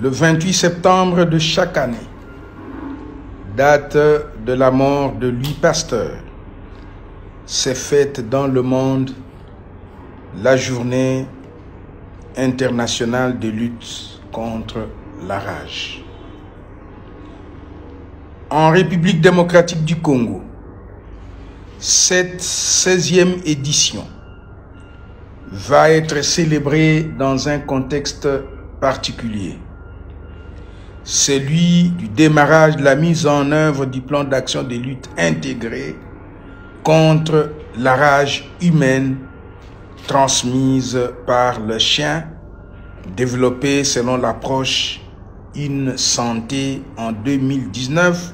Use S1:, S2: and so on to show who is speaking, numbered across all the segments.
S1: Le 28 septembre de chaque année, date de la mort de Louis Pasteur, s'est faite dans le monde la journée internationale de lutte contre la rage. En République démocratique du Congo, cette 16e édition va être célébrée dans un contexte particulier, celui du démarrage de la mise en œuvre du plan d'action de lutte intégré contre la rage humaine transmise par le chien, développé selon l'approche Une santé en 2019.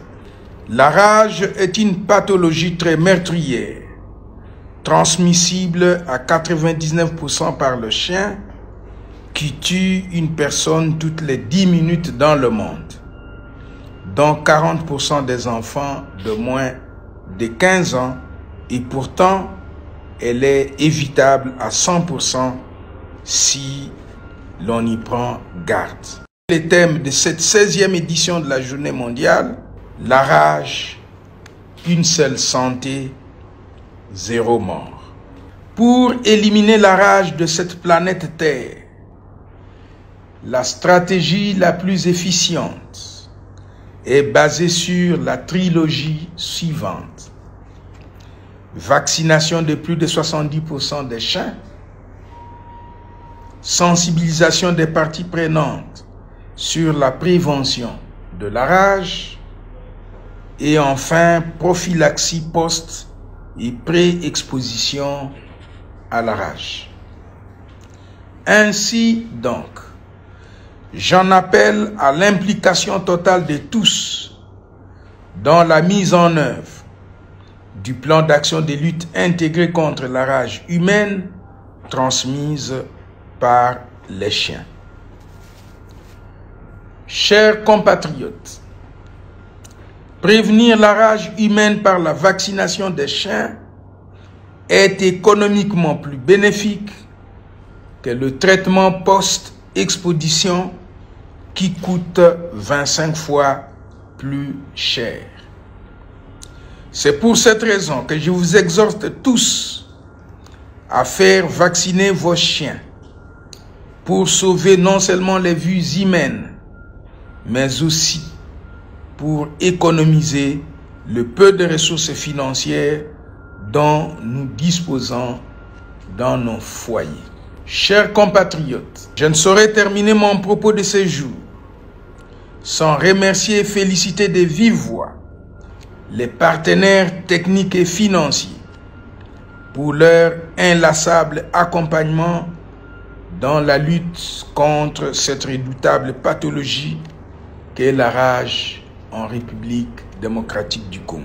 S1: La rage est une pathologie très meurtrière, transmissible à 99% par le chien, qui tue une personne toutes les 10 minutes dans le monde, dont 40% des enfants de moins de 15 ans, et pourtant elle est évitable à 100% si l'on y prend garde. Le thème de cette 16e édition de la Journée mondiale, la rage, une seule santé, 0 mort. Pour éliminer la rage de cette planète Terre, la stratégie la plus efficiente est basée sur la trilogie suivante. Vaccination de plus de 70% des chiens, sensibilisation des parties prenantes sur la prévention de la rage et enfin prophylaxie post- et pré-exposition à la rage. Ainsi donc, j'en appelle à l'implication totale de tous dans la mise en œuvre du plan d'action de lutte intégré contre la rage humaine transmise par les chiens. Chers compatriotes, prévenir la rage humaine par la vaccination des chiens est économiquement plus bénéfique que le traitement post-exposition qui coûte 25 fois plus cher. C'est pour cette raison que je vous exhorte tous à faire vacciner vos chiens pour sauver non seulement les vies humaines, mais aussi pour économiser le peu de ressources financières dont nous disposons dans nos foyers. Chers compatriotes, je ne saurais terminer mon propos de ce jour sans remercier et féliciter de vive voix les partenaires techniques et financiers pour leur inlassable accompagnement dans la lutte contre cette redoutable pathologie qu'est la rage en République démocratique du Congo.